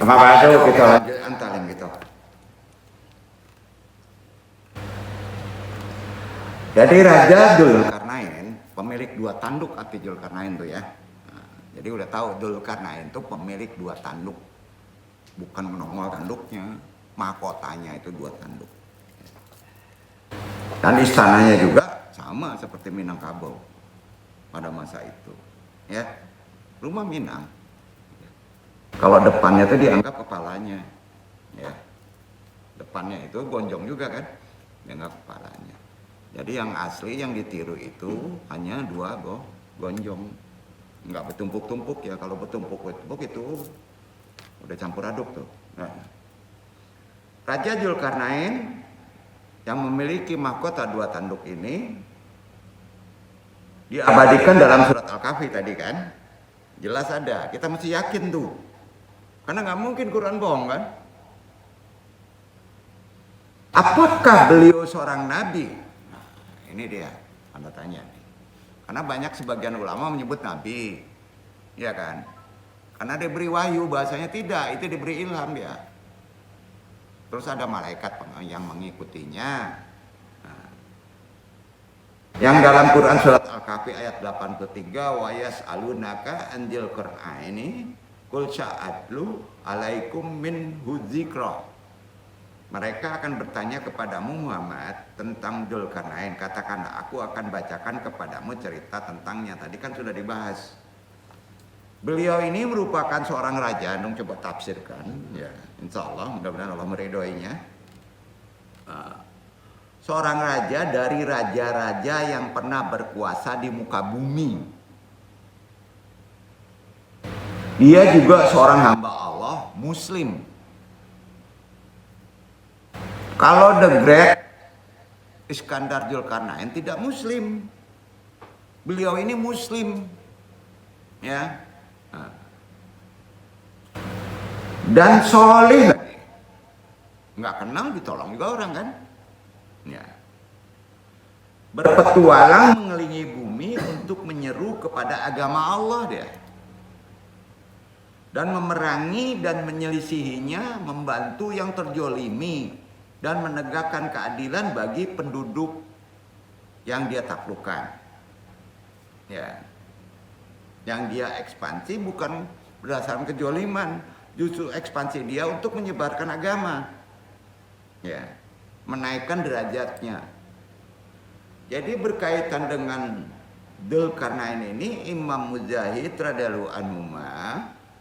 Bapak kita lanjut antalim gitu. Jadi Raja Dzulkarnain pemilik 2 tanduk arti Dzulkarnain tuh ya. Nah, jadi udah tahu Dzulkarnain tuh pemilik 2 tanduk. Bukan menongol tanduknya, mahkotanya itu 2 tanduk. Dan istananya juga sama seperti Minangkabau pada masa itu. Ya. Rumah Minang. Kalau depannya itu dianggap kepalanya. Ya. Depannya itu gonjong juga kan? Dianggap kepalanya. Jadi yang asli yang ditiru itu hanya 2 gonjong. Enggak bertumpuk-tumpuk ya. Kalau bertumpuk-tumpuk itu udah campur aduk tuh. Nah. Raja Dzulkarnain yang memiliki mahkota 2 tanduk ini diabadikan dalam surat Al-Kahfi tadi kan. Jelas ada. Kita mesti yakin tuh. Karena nggak mungkin Quran bohong kan? Apakah beliau seorang nabi? Nah, ini dia tanda tanya nih. Karena banyak sebagian ulama menyebut nabi, ya kan? Karena diberi wahyu, bahasanya tidak, itu diberi ilham dia. Terus ada malaikat yang mengikutinya. Nah, yang dalam Quran surat Al-Kahfi ayat 83, wa yas'alunaka anil qur'ani qul sa'atlu alaikum min dzikra. Mereka akan bertanya kepadamu Muhammad tentang Dzulkarnain. Katakanlah aku akan bacakan kepadamu cerita tentangnya. Tadi kan sudah dibahas. Beliau ini merupakan seorang raja. Dong coba tafsirkan. Ya, insya Allah mudah-mudahan Allah meridhoinya. Seorang raja dari raja-raja yang pernah berkuasa di muka bumi. Dia juga seorang hamba Allah Muslim. Kalau The Great Iskandar Dzulkarnain tidak Muslim. Beliau ini Muslim, ya. Dan soleh lagi. Nggak kenal ditolong juga orang kan? Ya. Berpetualang mengelilingi bumi untuk menyeru kepada agama Allah dia. Dan memerangi dan menyelisihinya, membantu yang terjolimi dan menegakkan keadilan bagi penduduk yang dia taklukkan. Ya. Yang dia ekspansi bukan berdasarkan kejoliman, justru ekspansi dia untuk menyebarkan agama. Ya. Menaikkan derajatnya. Jadi berkaitan dengan Dzulkarnain ini, Imam Mujahid radhiyallahu anhu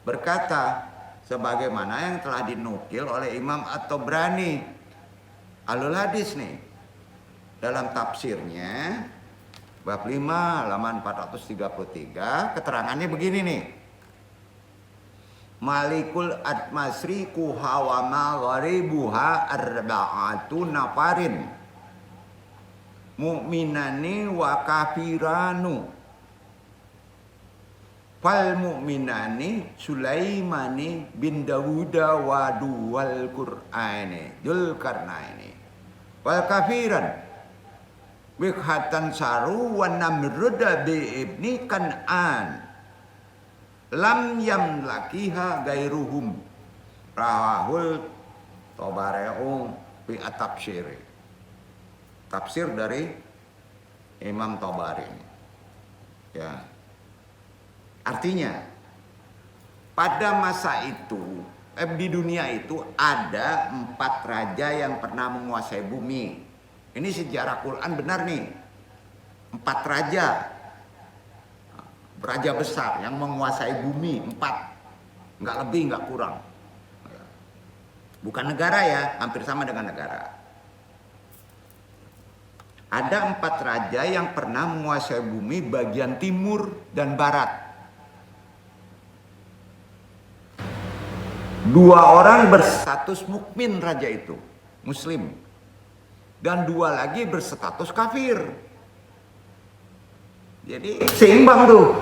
berkata sebagaimana yang telah dinukil oleh Imam At-Tabrani Ahlul Hadis nih dalam tafsirnya bab 5 halaman 433, keterangannya begini nih. Malikul Atmasri kuhawama gharibuha arba'atu nafarin mu'minani wa kafiranu fal mu'minani Sulaimani bin Dawuda wa duwal Qur'ani Dzulkarnaini wal kafiran wikhatan saru wa namruda bi ibni Kan'an lam yamlakiha gairuhum rawahul Tabarani fi at-tafsir. Tafsir dari Imam Tabarani. Ya. Artinya pada masa itu di dunia itu ada 4 raja yang pernah menguasai bumi. Ini sejarah Quran benar nih. 4 raja. Raja besar yang menguasai bumi 4. Enggak lebih, enggak kurang. Bukan negara ya, hampir sama dengan negara. Ada 4 raja yang pernah menguasai bumi bagian timur dan barat. 2 orang berstatus mukmin raja itu, Muslim. Dan 2 lagi berstatus kafir. Jadi seimbang tuh.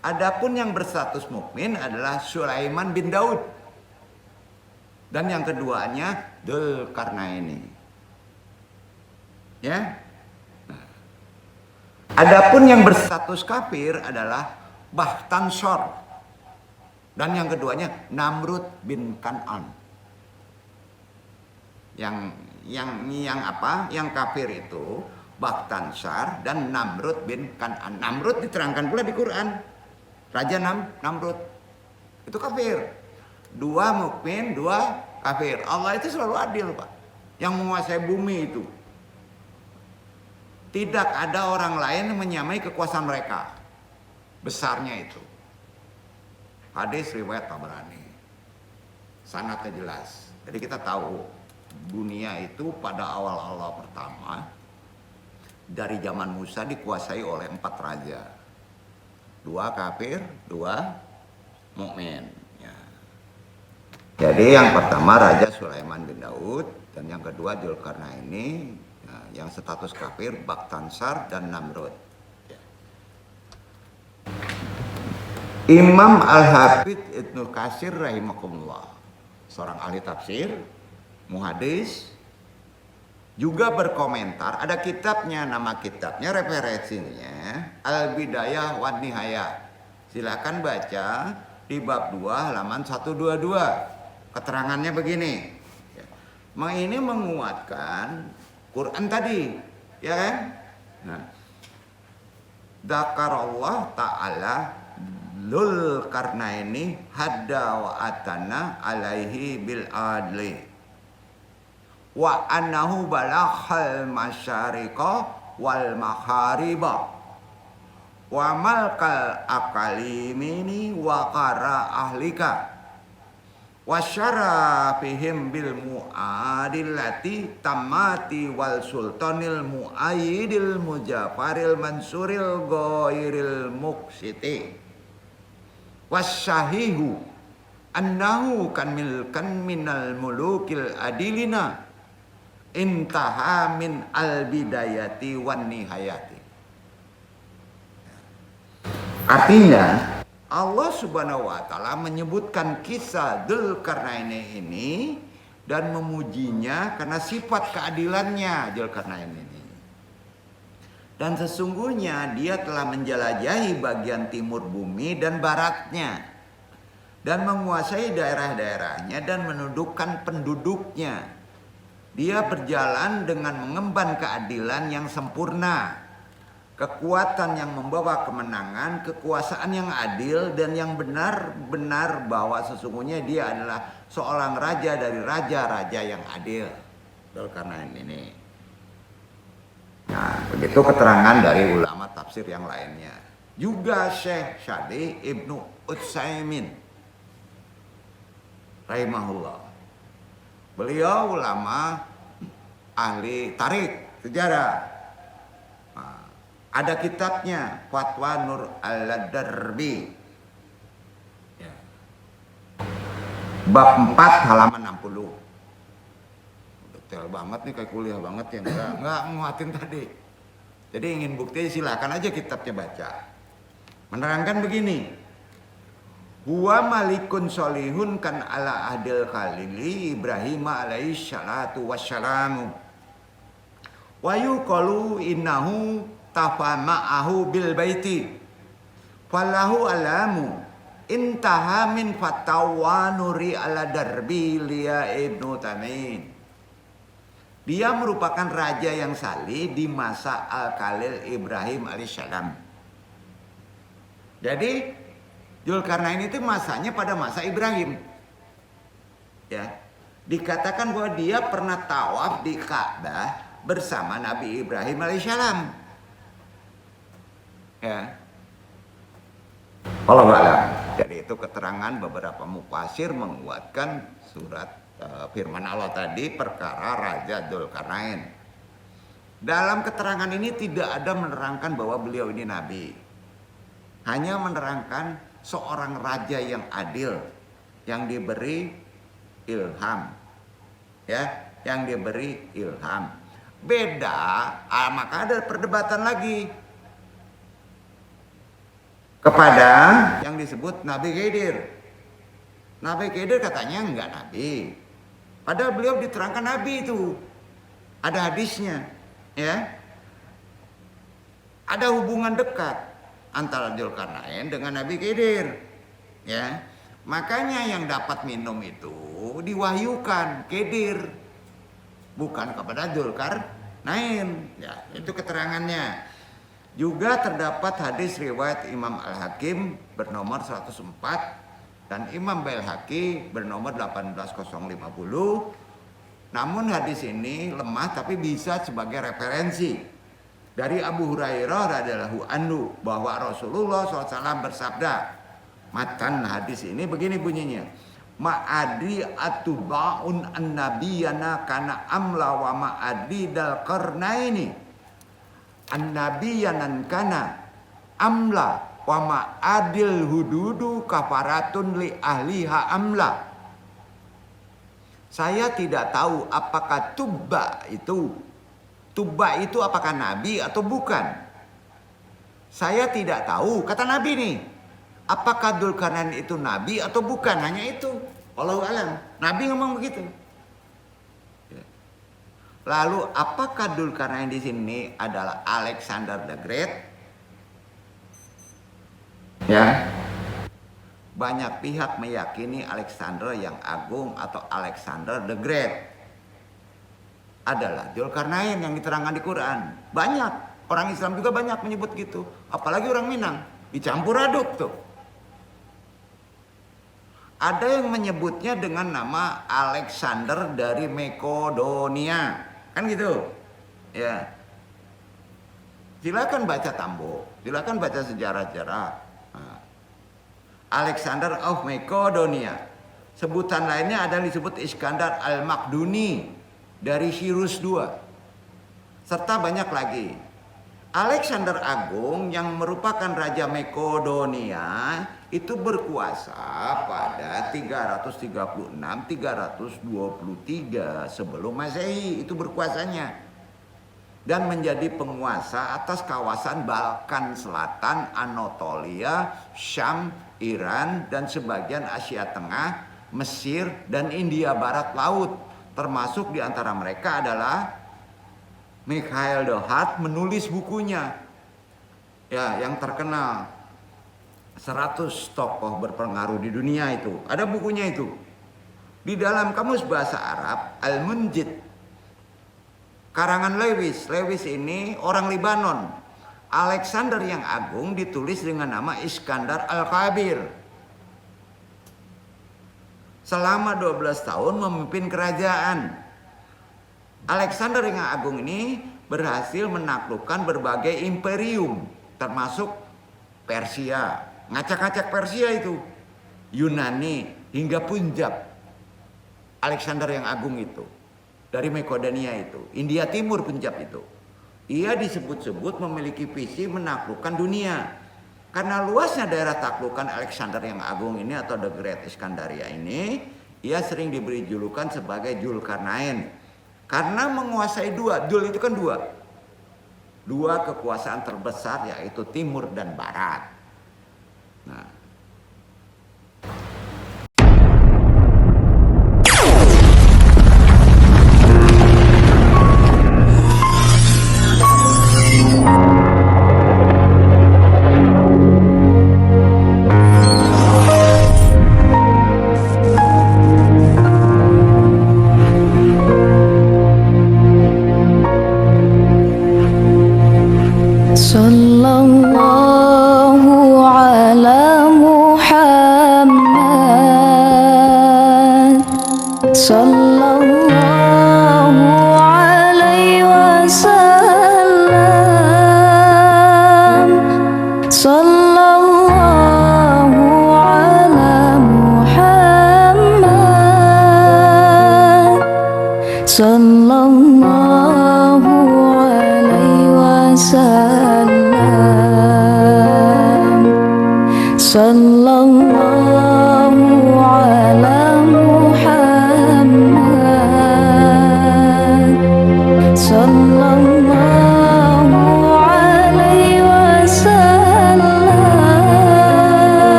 Adapun yang berstatus mukmin adalah Sulaiman bin Daud. Dan yang keduanya Dzulkarnain. Ya. Adapun yang berstatus kafir adalah Bahtansor Dan yang keduanya Namrud bin Kan'an. Yang apa? Yang kafir itu Bakhtansar dan Namrud bin Kan'an. Namrud diterangkan pula di Quran. Raja Namrud. Itu kafir. 2 mukmin, 2 kafir. Allah itu selalu adil, Pak. Yang menguasai bumi itu. Tidak ada orang lain yang menyamai kekuasaan mereka. Besarnya itu. Hadis riwayat Tabrani. Sanadnya jelas. Jadi kita tahu dunia itu pada awal-awal pertama dari zaman Musa dikuasai oleh 4 raja. 2 kafir, 2 mukmin. Ya. Jadi yang pertama Raja Sulaiman bin Daud dan yang kedua Dzulkarnaini, ya, yang status kafir Bakhtansar dan Namrud. Ya. Imam Al-Hafidz Ibnu Katsir rahimahullah, seorang ahli tafsir, muhadis, juga berkomentar. Ada kitabnya, nama kitabnya, referensinya Al-Bidayah wan Nihayah. Silakan baca di bab 2 halaman 122. Keterangannya begini. Ini menguatkan Quran tadi, ya kan? Nah, Dzakarallah ta'ala Dzulkarnaini hadda wa atana alaihi bil adli wa annahu balaghal masyariqa wal maghariba wa malkal akalimini wa qara ahlika wa syara fihim bil muadillati tamati wal sultanil muayyidil mujafaril mansuril ghairil muqsiti wasyahihu annahu kan minal mulukil adilina intaha min al bidayati wan nihayati. Artinya Allah Subhanahu wa taala menyebutkan kisah Dzulkarnain ini dan memujinya karena sifat keadilannya Dzulkarnain ini. Dan sesungguhnya dia telah menjelajahi bagian timur bumi dan baratnya. Dan menguasai daerah-daerahnya dan menundukkan penduduknya. Dia berjalan dengan mengemban keadilan yang sempurna. Kekuatan yang membawa kemenangan, kekuasaan yang adil dan yang benar-benar bahwa sesungguhnya dia adalah seorang raja dari raja-raja yang adil. Dzulkarnain ini. Nah, begitu keterangan dari ulama tafsir yang lainnya. Juga Syekh Syadi Ibnu Utsaimin rahimahullah. Beliau ulama ahli tarik sejarah. Nah, ada kitabnya Fatwa Nur Al-Darbi. Ya. Bab 4 halaman 60. Detail banget nih, kayak kuliah banget ya, nggak nguatin tadi. Jadi ingin bukti silakan aja kitabnya baca. Menerangkan begini. Huwa malikun solihun kan ala ahdil khalili Ibrahim alaihi salatu wassalamu. Wa yuqalu innahu tafama'ahu bil baiti. Falahu alamu intaha min fatawa nuri ala darbi liya ibnu Tamin. Dia merupakan raja yang salih di masa Al-Khalil Ibrahim alaihissalam. Jadi Dzulkarnain itu masanya pada masa Ibrahim. Ya. Dikatakan bahwa dia pernah tawaf di Ka'bah bersama Nabi Ibrahim alaihissalam. Ya. Wallahu a'lam. Jadi itu keterangan beberapa mufasir menguatkan surat firman Allah tadi perkara Raja Dzulkarnain. Dalam keterangan ini tidak ada menerangkan bahwa beliau ini nabi. Hanya menerangkan seorang raja yang adil, yang diberi ilham. Ya, yang diberi ilham. Beda, maka ada perdebatan lagi kepada yang disebut Nabi Khidir. Nabi Khidir katanya enggak nabi. Padahal beliau diterangkan nabi itu. Ada hadisnya, ya. Ada hubungan dekat antara Dzulkarnain dengan Nabi Khidir, ya. Makanya yang dapat minum itu diwahyukan, Khidir, bukan kepada Dzulkarnain. Ya, itu keterangannya. Juga terdapat hadis riwayat Imam Al-Hakim bernomor 104 dan Imam Baihaqi bernomor 18050. Namun hadis ini lemah tapi bisa sebagai referensi dari Abu Hurairah radhiyallahu anhu bahwa Rasulullah SAW bersabda. Matan hadis ini begini bunyinya. Ma'adri atuba'un an-nabiyana kana amla wa ma'adri dal qarnaini. An-nabiyanan kana amla wa ma'adil hududu kafaratun li ahliha amla. Saya tidak tahu apakah Tubba itu apakah nabi atau bukan. Saya tidak tahu, kata Nabi nih. Apakah Dzulkarnain itu nabi atau bukan? Hanya itu. Wallahu alam. Nabi ngomong begitu. Lalu apakah Dzulkarnain di sini adalah Alexander the Great? Ya. Banyak pihak meyakini Alexander yang Agung atau Alexander the Great adalah Dzulkarnain yang diterangkan di Quran. Banyak. Orang Islam juga banyak menyebut gitu. Apalagi orang Minang. Dicampur aduk tuh. Ada yang menyebutnya dengan nama Alexander dari Makedonia, kan gitu, ya. Silakan baca Tambo, silakan baca sejarah-sejarah. Alexander of Makedonia. Sebutan lainnya ada disebut Iskandar al-Makduni dari Cyrus II, serta banyak lagi. Alexander Agung yang merupakan Raja Makedonia itu berkuasa pada 336-323 sebelum Masehi, itu berkuasanya, dan menjadi penguasa atas kawasan Balkan Selatan, Anatolia, Syam, Iran, dan sebagian Asia Tengah, Mesir, dan India Barat Laut. Termasuk di antara mereka adalah Mikhail de Hart menulis bukunya, ya, yang terkenal 100 tokoh berpengaruh di dunia itu. Ada bukunya itu. Di dalam kamus bahasa Arab Al-Munjid karangan Lewis. Lewis ini orang Libanon. Alexander yang Agung ditulis dengan nama Iskandar Al-Kabir. Selama 12 tahun memimpin kerajaan. Alexander yang Agung ini berhasil menaklukkan berbagai imperium, termasuk Persia, ngacak-ngacak Persia itu, Yunani, hingga Punjab. Alexander yang Agung itu, dari Makedonia itu, India Timur, Punjab itu. Ia disebut-sebut memiliki visi menaklukkan dunia. Karena luasnya daerah taklukan Alexander yang Agung ini atau The Great Iskandaria ini, ia sering diberi julukan sebagai Dzulkarnain. Karena menguasai Dzul itu kan dua kekuasaan terbesar, yaitu timur dan barat.